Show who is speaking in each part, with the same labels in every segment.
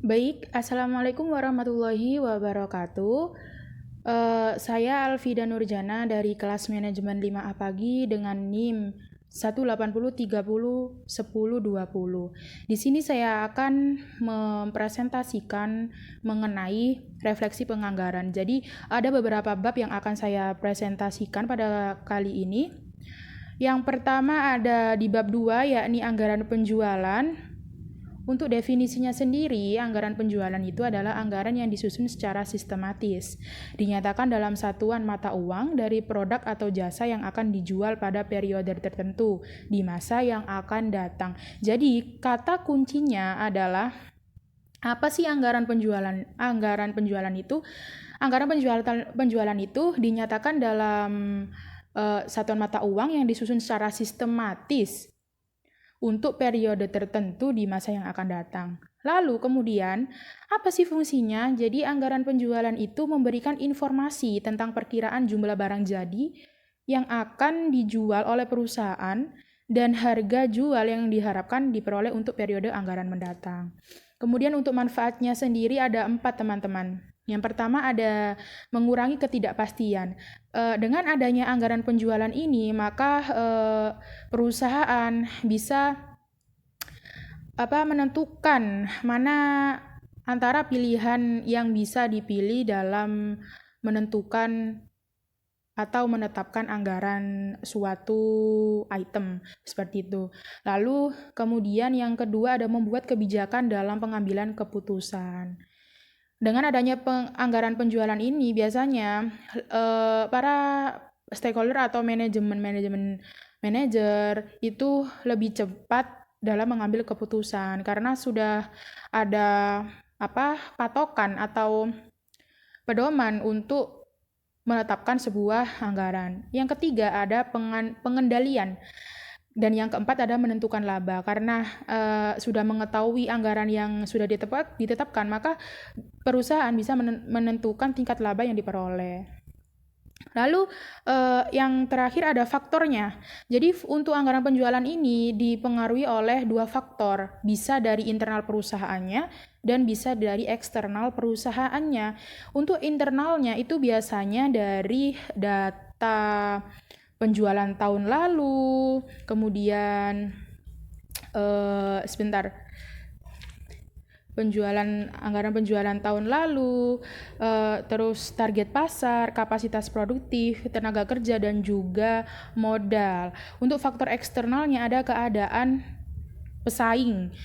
Speaker 1: Baik, Assalamualaikum warahmatullahi wabarakatuh. Saya Alfida Nurjana dari kelas manajemen 5A pagi dengan NIM 180301020. Di sini saya akan mempresentasikan mengenai refleksi penganggaran. Jadi, ada beberapa bab yang akan saya presentasikan pada kali ini. Yang pertama ada di bab 2, yakni anggaran penjualan. Untuk definisinya sendiri, anggaran penjualan itu adalah anggaran yang disusun secara sistematis. Dinyatakan dalam satuan mata uang dari produk atau jasa yang akan dijual pada periode tertentu di masa yang akan datang. Jadi, kata kuncinya adalah apa sih anggaran penjualan? Anggaran penjualan itu dinyatakan dalam satuan mata uang yang disusun secara sistematis untuk periode tertentu di masa yang akan datang. Lalu kemudian, apa sih fungsinya? Jadi anggaran penjualan itu memberikan informasi tentang perkiraan jumlah barang jadi yang akan dijual oleh perusahaan dan harga jual yang diharapkan diperoleh untuk periode anggaran mendatang. Kemudian untuk manfaatnya sendiri ada 4, teman-teman. Yang pertama ada mengurangi ketidakpastian. Dengan adanya anggaran penjualan ini, maka perusahaan bisa menentukan mana antara pilihan yang bisa dipilih dalam menentukan atau menetapkan anggaran suatu item seperti itu. Lalu kemudian yang kedua ada membuat kebijakan dalam pengambilan keputusan. Dengan adanya anggaran penjualan ini biasanya para stakeholder atau manajer itu lebih cepat dalam mengambil keputusan karena sudah ada patokan atau pedoman untuk menetapkan sebuah anggaran. Yang ketiga ada pengendalian. Dan yang keempat ada menentukan laba. Karena sudah mengetahui anggaran yang sudah ditetapkan, maka perusahaan bisa menentukan tingkat laba yang diperoleh. Lalu yang terakhir ada faktornya. Jadi untuk anggaran penjualan ini dipengaruhi oleh 2 faktor. Bisa dari internal perusahaannya dan bisa dari eksternal perusahaannya. Untuk internalnya itu biasanya dari data penjualan tahun lalu, kemudian anggaran penjualan tahun lalu, terus target pasar, kapasitas produktif, tenaga kerja, dan juga modal. Untuk faktor eksternalnya ada keadaan pesaing,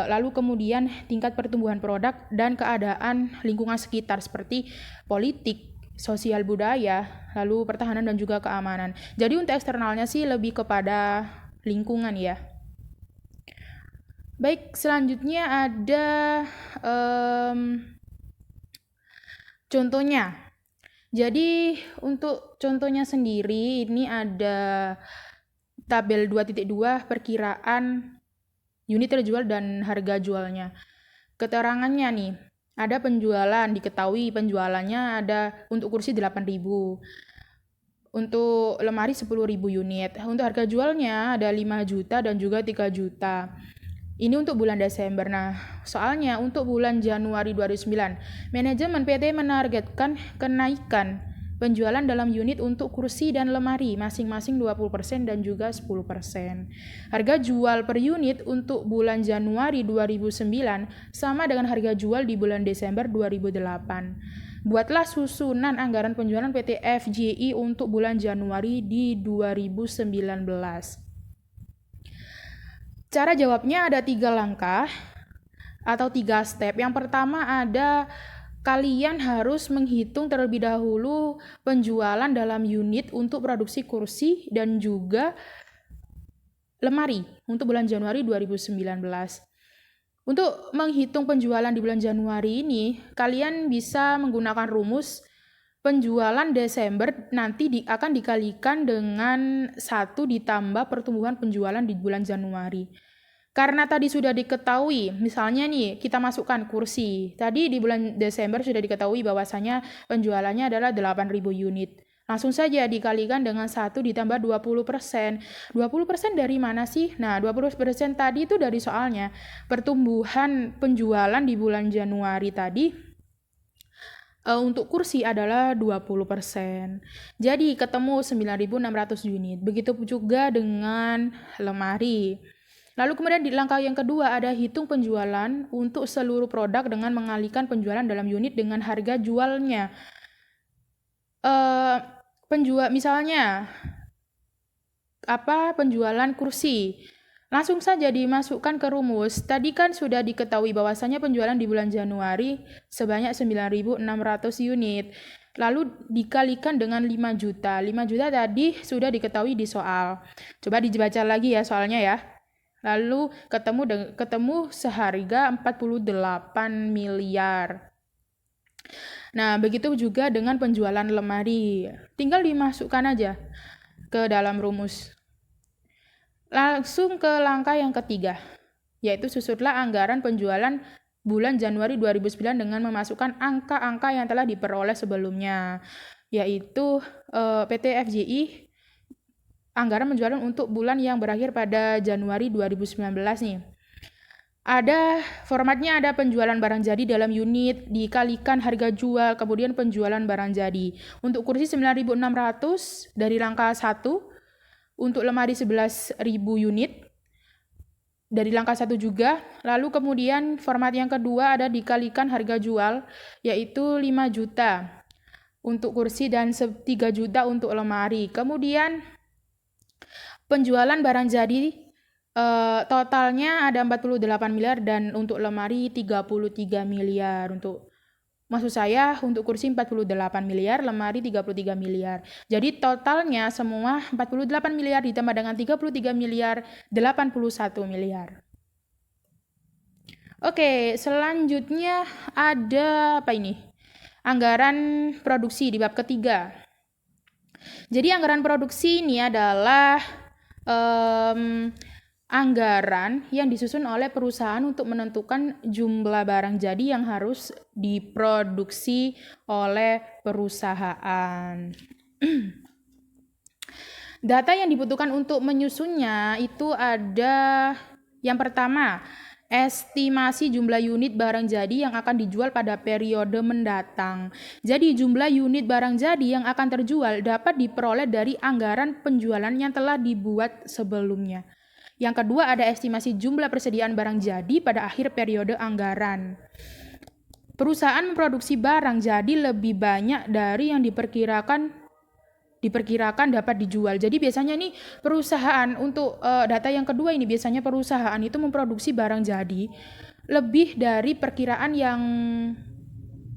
Speaker 1: lalu kemudian tingkat pertumbuhan produk dan keadaan lingkungan sekitar seperti politik, sosial budaya, lalu pertahanan dan juga keamanan. Jadi untuk eksternalnya sih lebih kepada lingkungan ya. Baik, selanjutnya ada contohnya. Jadi untuk contohnya sendiri ini ada tabel 2.2 perkiraan unit terjual dan harga jualnya. Keterangannya nih, ada penjualan, diketahui penjualannya ada untuk kursi 8.000. Untuk lemari 10.000 unit. Untuk harga jualnya ada 5 juta dan juga 3 juta. Ini untuk bulan Desember. Nah, soalnya untuk bulan Januari 2009, manajemen PT menargetkan kenaikan penjualan dalam unit untuk kursi dan lemari masing-masing 20% dan juga 10%. Harga jual per unit untuk bulan Januari 2009 sama dengan harga jual di bulan Desember 2008. Buatlah susunan anggaran penjualan PT FJI untuk bulan Januari di 2019. Cara jawabnya ada 3 langkah atau 3 step. Yang pertama ada kalian harus menghitung terlebih dahulu penjualan dalam unit untuk produksi kursi dan juga lemari untuk bulan Januari 2019. Untuk menghitung penjualan di bulan Januari ini, kalian bisa menggunakan rumus penjualan Desember nanti akan dikalikan dengan 1 ditambah pertumbuhan penjualan di bulan Januari. Karena tadi sudah diketahui, misalnya nih kita masukkan kursi. Tadi di bulan Desember sudah diketahui bahwasanya penjualannya adalah 8.000 unit. Langsung saja dikalikan dengan 1 ditambah 20%. 20% dari mana sih? Nah, 20% tadi itu dari soalnya. Pertumbuhan penjualan di bulan Januari tadi untuk kursi adalah 20%. Jadi ketemu 9.600 unit. Begitu juga dengan lemari. Lalu kemudian di langkah yang kedua ada hitung penjualan untuk seluruh produk dengan mengalihkan penjualan dalam unit dengan harga jualnya. Misalnya penjualan kursi. Langsung saja dimasukkan ke rumus. Tadi kan sudah diketahui bahwasanya penjualan di bulan Januari sebanyak 9.600 unit. Lalu dikalikan dengan 5 juta. 5 juta tadi sudah diketahui di soal. Coba dibaca lagi ya soalnya ya. Lalu ketemu seharga 48 miliar. Nah, begitu juga dengan penjualan lemari. Tinggal dimasukkan aja ke dalam rumus. Langsung ke langkah yang ketiga, yaitu susutlah anggaran penjualan bulan Januari 2009 dengan memasukkan angka-angka yang telah diperoleh sebelumnya, yaitu PT FJI anggaran penjualan untuk bulan yang berakhir pada Januari 2019 nih. Formatnya ada penjualan barang jadi dalam unit, dikalikan harga jual, kemudian penjualan barang jadi. Untuk kursi 9.600 dari langkah 1, untuk lemari 11.000 unit dari langkah 1 juga. Lalu kemudian format yang kedua ada dikalikan harga jual, yaitu 5 juta untuk kursi dan 3 juta untuk lemari. Kemudian penjualan barang jadi totalnya ada 48 miliar dan untuk lemari 33 miliar. Maksud saya untuk kursi 48 miliar, lemari 33 miliar. Jadi totalnya semua 48 miliar ditambah dengan 33 miliar, 81 miliar. Oke, selanjutnya ada apa ini? Anggaran produksi di bab ketiga. Jadi anggaran produksi ini adalah anggaran yang disusun oleh perusahaan untuk menentukan jumlah barang jadi yang harus diproduksi oleh perusahaan. Data yang dibutuhkan untuk menyusunnya itu ada yang pertama, estimasi jumlah unit barang jadi yang akan dijual pada periode mendatang. Jadi jumlah unit barang jadi yang akan terjual dapat diperoleh dari anggaran penjualan yang telah dibuat sebelumnya. Yang kedua ada estimasi jumlah persediaan barang jadi pada akhir periode anggaran. Perusahaan memproduksi barang jadi lebih banyak dari yang diperkirakan dapat dijual. Jadi biasanya nih perusahaan untuk data yang kedua ini biasanya perusahaan itu memproduksi barang jadi lebih dari perkiraan yang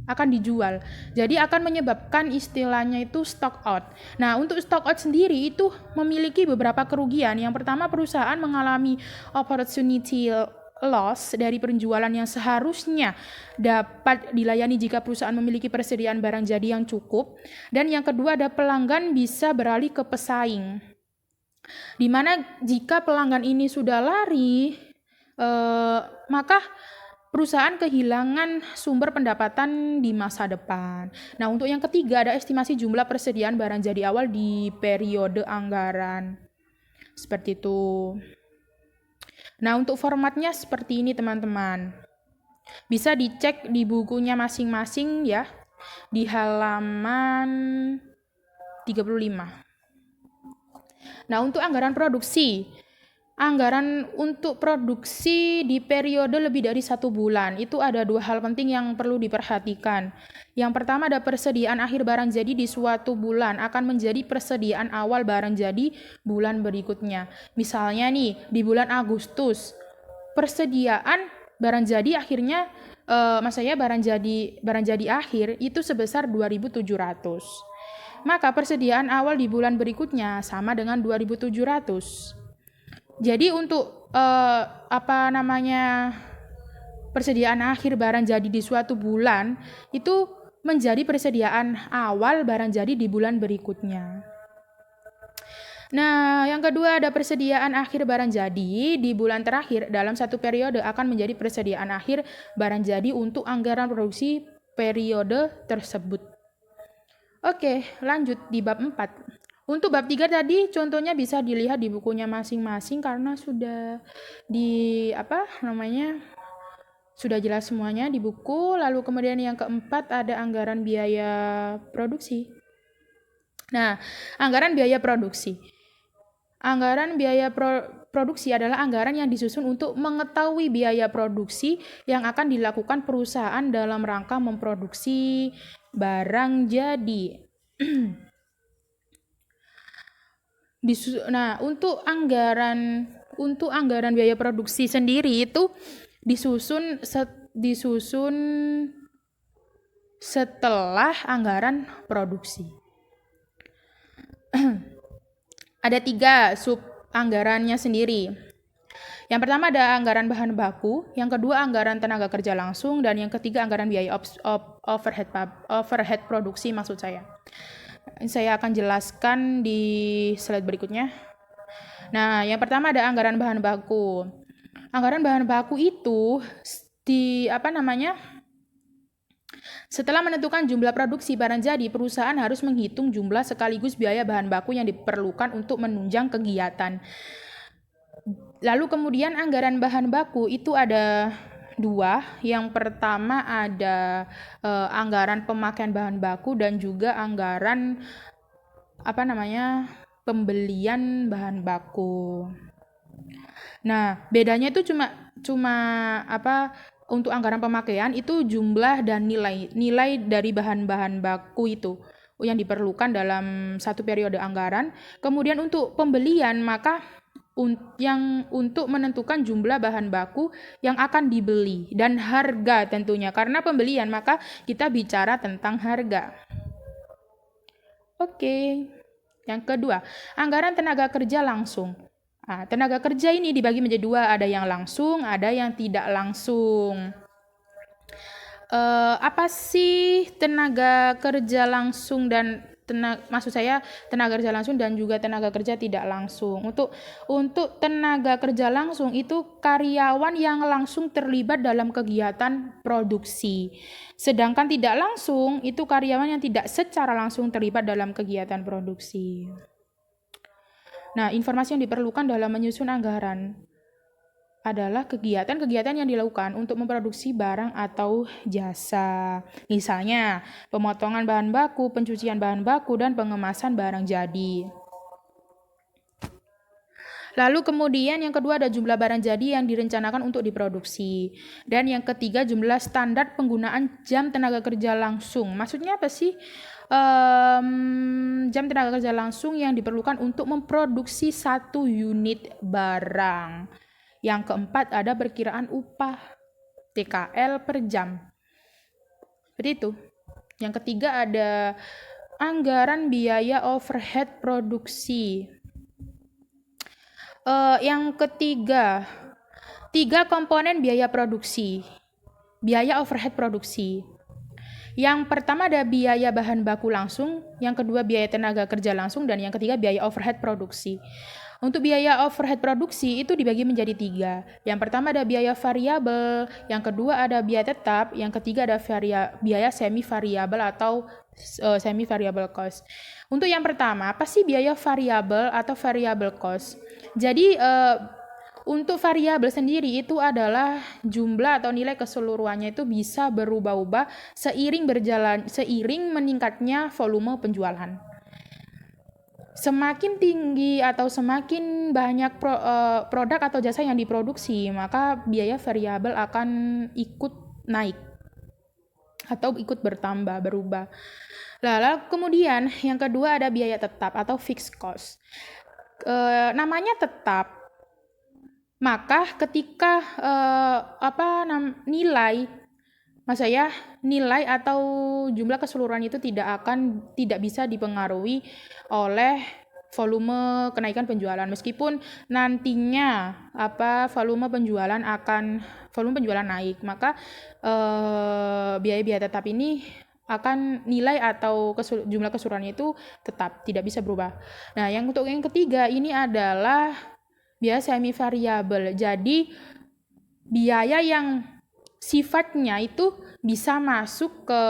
Speaker 1: akan dijual. Jadi akan menyebabkan istilahnya itu stock out. Nah, untuk stock out sendiri itu memiliki beberapa kerugian. Yang pertama, perusahaan mengalami opportunity loss dari penjualan yang seharusnya dapat dilayani jika perusahaan memiliki persediaan barang jadi yang cukup. Dan yang kedua, ada pelanggan bisa beralih ke pesaing. Di mana jika pelanggan ini sudah lari, maka perusahaan kehilangan sumber pendapatan di masa depan. Nah, untuk yang ketiga ada estimasi jumlah persediaan barang jadi awal di periode anggaran. Seperti itu. Nah, untuk formatnya seperti ini teman-teman. Bisa dicek di bukunya masing-masing ya, di halaman 35. Nah, untuk anggaran produksi. Anggaran untuk produksi di periode lebih dari 1 bulan, itu ada 2 hal penting yang perlu diperhatikan. Yang pertama ada persediaan akhir barang jadi di suatu bulan akan menjadi persediaan awal barang jadi bulan berikutnya. Misalnya nih, di bulan Agustus, persediaan barang jadi akhirnya, barang jadi akhir itu sebesar 2.700. Maka persediaan awal di bulan berikutnya sama dengan 2.700. Jadi untuk persediaan akhir barang jadi di suatu bulan itu menjadi persediaan awal barang jadi di bulan berikutnya. Nah, yang kedua ada persediaan akhir barang jadi di bulan terakhir dalam satu periode akan menjadi persediaan akhir barang jadi untuk anggaran produksi periode tersebut. Oke, lanjut di bab 4. Untuk bab 3 tadi contohnya bisa dilihat di bukunya masing-masing karena sudah sudah jelas semuanya di buku. Lalu kemudian yang keempat ada anggaran biaya produksi. Nah, anggaran biaya produksi. Anggaran biaya produksi adalah anggaran yang disusun untuk mengetahui biaya produksi yang akan dilakukan perusahaan dalam rangka memproduksi barang jadi. Nah, untuk anggaran biaya produksi sendiri itu disusun setelah anggaran produksi. Ada 3 sub anggarannya sendiri. Yang pertama ada anggaran bahan baku, yang kedua anggaran tenaga kerja langsung, dan yang ketiga anggaran biaya overhead produksi maksud saya. Saya akan jelaskan di slide berikutnya. Nah, yang pertama ada anggaran bahan baku. Anggaran bahan baku itu setelah menentukan jumlah produksi barang jadi, perusahaan harus menghitung jumlah sekaligus biaya bahan baku yang diperlukan untuk menunjang kegiatan. Lalu kemudian anggaran bahan baku itu ada 2. Yang pertama ada anggaran pemakaian bahan baku dan juga anggaran pembelian bahan baku. Nah, bedanya itu cuma untuk anggaran pemakaian itu jumlah dan nilai dari bahan-bahan baku itu yang diperlukan dalam satu periode anggaran. Kemudian untuk pembelian maka yang untuk menentukan jumlah bahan baku yang akan dibeli dan harga tentunya. Karena pembelian maka kita bicara tentang harga. Oke. Yang kedua, anggaran tenaga kerja langsung. Nah, tenaga kerja ini dibagi menjadi 2, ada yang langsung, ada yang tidak langsung. Apa sih tenaga kerja langsung dan tenaga kerja langsung dan juga tenaga kerja tidak langsung. Untuk tenaga kerja langsung itu karyawan yang langsung terlibat dalam kegiatan produksi. Sedangkan tidak langsung itu karyawan yang tidak secara langsung terlibat dalam kegiatan produksi. Nah, informasi yang diperlukan dalam menyusun anggaran adalah kegiatan-kegiatan yang dilakukan untuk memproduksi barang atau jasa. Misalnya, pemotongan bahan baku, pencucian bahan baku, dan pengemasan barang jadi. Lalu kemudian yang kedua ada jumlah barang jadi yang direncanakan untuk diproduksi. Dan yang ketiga jumlah standar penggunaan jam tenaga kerja langsung. Maksudnya apa sih? Jam tenaga kerja langsung yang diperlukan untuk memproduksi 1 unit barang. Yang keempat ada perkiraan upah TKL per jam. Seperti itu. Yang ketiga ada anggaran biaya overhead produksi. Yang ketiga, 3 komponen biaya produksi. Biaya overhead produksi. Yang pertama ada biaya bahan baku langsung, yang kedua biaya tenaga kerja langsung, dan yang ketiga biaya overhead produksi. Untuk biaya overhead produksi itu dibagi menjadi 3. Yang pertama ada biaya variabel, yang kedua ada biaya tetap, yang ketiga ada biaya semi variabel atau semi variable cost. Untuk yang pertama, apa sih biaya variabel atau variable cost? Jadi untuk variabel sendiri itu adalah jumlah atau nilai keseluruhannya itu bisa berubah-ubah seiring meningkatnya volume penjualan. Semakin tinggi atau semakin banyak produk atau jasa yang diproduksi, maka biaya variabel akan ikut naik atau ikut bertambah, berubah. Lalu kemudian yang kedua ada biaya tetap atau fixed cost. Namanya tetap. Maka ketika nilai atau jumlah keseluruhan itu tidak bisa dipengaruhi oleh volume kenaikan penjualan, meskipun nantinya volume penjualan naik, maka biaya tetap ini akan nilai atau jumlah keseluruhan itu tetap tidak bisa berubah. Nah, untuk yang ketiga ini adalah biaya semi variabel. Jadi biaya yang sifatnya itu bisa masuk ke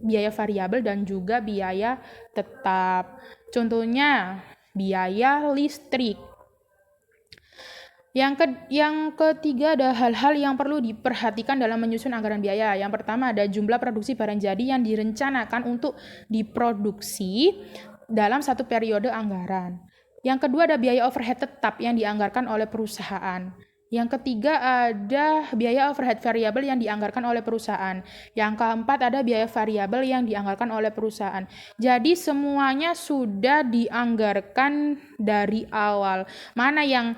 Speaker 1: biaya variabel dan juga biaya tetap. Contohnya biaya listrik. Yang ketiga ada hal-hal yang perlu diperhatikan dalam menyusun anggaran biaya. Yang pertama ada jumlah produksi barang jadi yang direncanakan untuk diproduksi dalam satu periode anggaran. Yang kedua ada biaya overhead tetap yang dianggarkan oleh perusahaan. Yang ketiga ada biaya overhead variabel yang dianggarkan oleh perusahaan. Yang keempat ada biaya variabel yang dianggarkan oleh perusahaan. Jadi semuanya sudah dianggarkan dari awal. Mana yang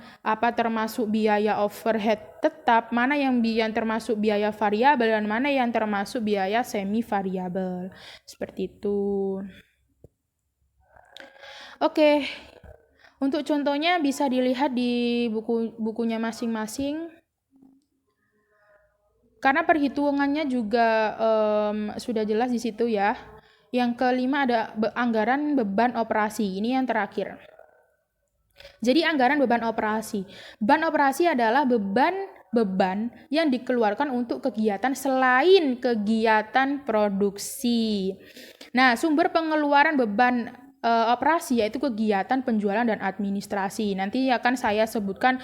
Speaker 1: termasuk biaya overhead tetap, mana yang termasuk biaya variabel, dan mana yang termasuk biaya semi variabel. Seperti itu. Oke. Untuk contohnya bisa dilihat di bukunya masing-masing. Karena perhitungannya juga sudah jelas di situ ya. Yang kelima ada anggaran beban operasi. Ini yang terakhir. Jadi anggaran beban operasi. Beban operasi adalah beban yang dikeluarkan untuk kegiatan selain kegiatan produksi. Nah, sumber pengeluaran beban operasi yaitu kegiatan penjualan dan administrasi. Nanti akan saya sebutkan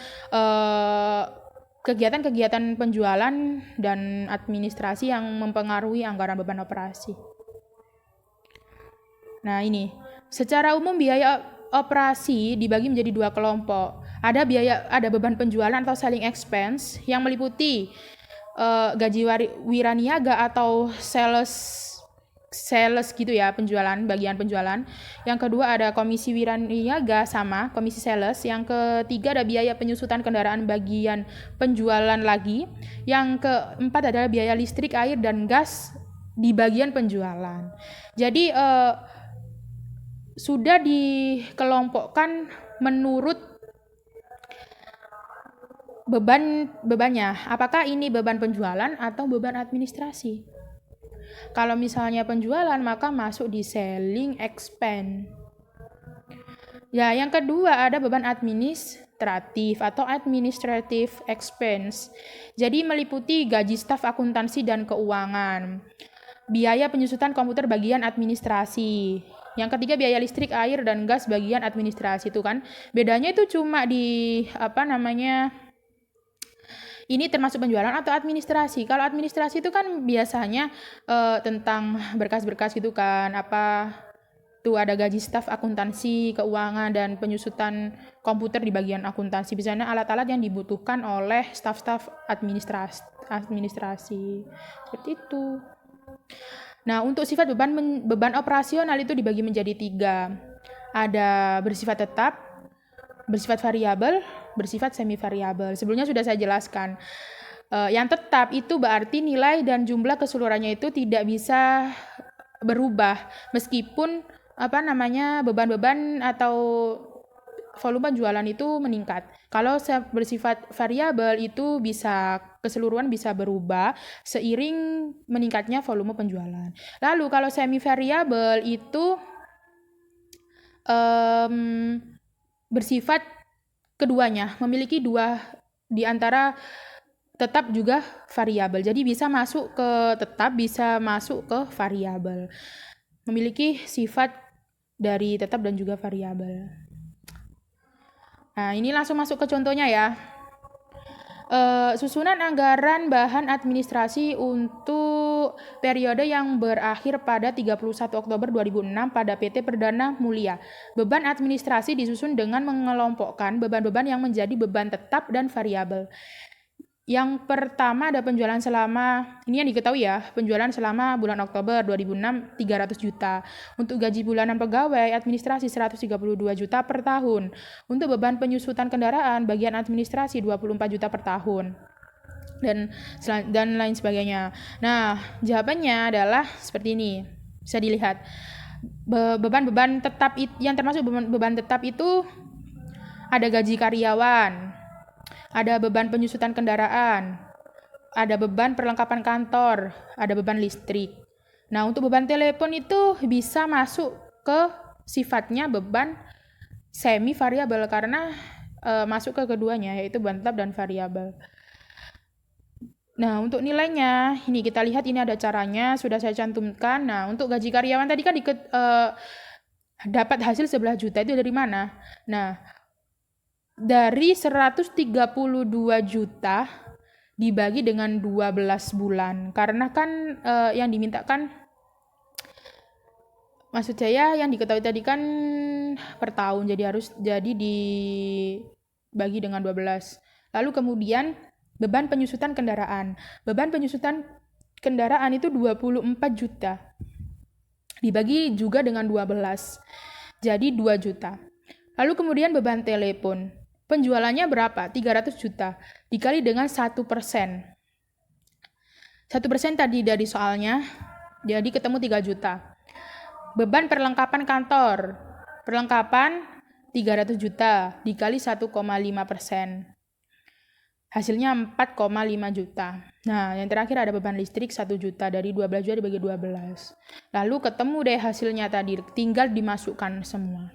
Speaker 1: kegiatan-kegiatan penjualan dan administrasi yang mempengaruhi anggaran beban operasi. Nah, ini. Secara umum biaya operasi dibagi menjadi dua kelompok. Ada beban penjualan atau selling expense yang meliputi gaji wiraniaga atau sales gitu ya, bagian penjualan. Yang kedua ada komisi wiraniaga sama komisi sales. Yang ketiga ada biaya penyusutan kendaraan bagian penjualan lagi. Yang keempat adalah biaya listrik, air, dan gas di bagian penjualan. Jadi sudah dikelompokkan menurut bebannya. Apakah ini beban penjualan atau beban administrasi? Kalau misalnya penjualan, maka masuk di selling expense. Ya, yang kedua ada beban administratif atau administrative expense. Jadi meliputi gaji staf akuntansi dan keuangan. Biaya penyusutan komputer bagian administrasi. Yang ketiga biaya listrik, air, dan gas bagian administrasi itu kan. Bedanya itu cuma di ini termasuk penjualan atau administrasi. Kalau administrasi itu kan biasanya tentang berkas-berkas gitu kan. Tuh ada gaji staf akuntansi, keuangan, dan penyusutan komputer di bagian akuntansi. Biasanya alat-alat yang dibutuhkan oleh staf-staf administrasi. Seperti itu. Nah, untuk sifat beban operasional itu dibagi menjadi 3. Ada bersifat tetap, bersifat variabel, bersifat semi variabel. Sebelumnya sudah saya jelaskan. Yang tetap itu berarti nilai dan jumlah keseluruhannya itu tidak bisa berubah meskipun beban-beban atau volume jualan itu meningkat. Kalau bersifat variabel itu keseluruhan bisa berubah seiring meningkatnya volume penjualan. Lalu kalau semi variabel itu bersifat keduanya, memiliki dua di antara tetap juga variabel. Jadi bisa masuk ke tetap, bisa masuk ke variabel. Memiliki sifat dari tetap dan juga variabel. Nah, ini langsung masuk ke contohnya ya. Susunan anggaran bahan administrasi untuk periode yang berakhir pada 31 Oktober 2006 pada PT Perdana Mulia. Beban administrasi disusun dengan mengelompokkan beban-beban yang menjadi beban tetap dan variabel. Yang pertama ada penjualan ini yang diketahui ya, penjualan selama bulan Oktober 2006 300 juta. Untuk gaji bulanan pegawai administrasi 132 juta per tahun. Untuk beban penyusutan kendaraan bagian administrasi 24 juta per tahun. Dan lain sebagainya. Nah, jawabannya adalah seperti ini. Bisa dilihat. Beban-beban tetap yang termasuk beban tetap itu ada gaji karyawan, ada beban penyusutan kendaraan, ada beban perlengkapan kantor, ada beban listrik. Nah, untuk beban telepon itu bisa masuk ke sifatnya beban semi variabel karena masuk ke keduanya, yaitu beban tetap dan variabel. Nah, untuk nilainya, ini kita lihat ini ada caranya, sudah saya cantumkan. Nah, untuk gaji karyawan tadi kan dapat hasil 11 juta itu dari mana? Nah, dari 132 juta dibagi dengan 12 bulan. Karena kan yang dimintakan, maksud saya yang diketahui tadi kan per tahun, jadi dibagi dengan 12. Lalu kemudian beban penyusutan kendaraan. Beban penyusutan kendaraan itu 24 juta. Dibagi juga dengan 12. Jadi 2 juta. Lalu kemudian beban telepon. Penjualannya berapa? 300 juta. Dikali dengan 1%. 1% tadi dari soalnya, jadi ketemu 3 juta. Beban perlengkapan kantor. Perlengkapan 300 juta dikali 1,5%. Hasilnya 4,5 juta. Nah, yang terakhir ada beban listrik 1 juta. Dari 12 juta dibagi 12. Lalu ketemu deh hasilnya tadi. Tinggal dimasukkan semua.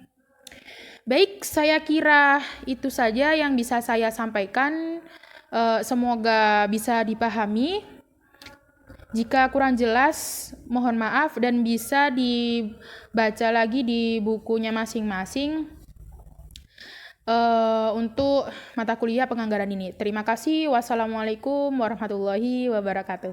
Speaker 1: Baik, saya kira itu saja yang bisa saya sampaikan. Semoga bisa dipahami. Jika kurang jelas, mohon maaf dan bisa dibaca lagi di bukunya masing-masing untuk mata kuliah penganggaran ini. Terima kasih. Wassalamualaikum warahmatullahi wabarakatuh.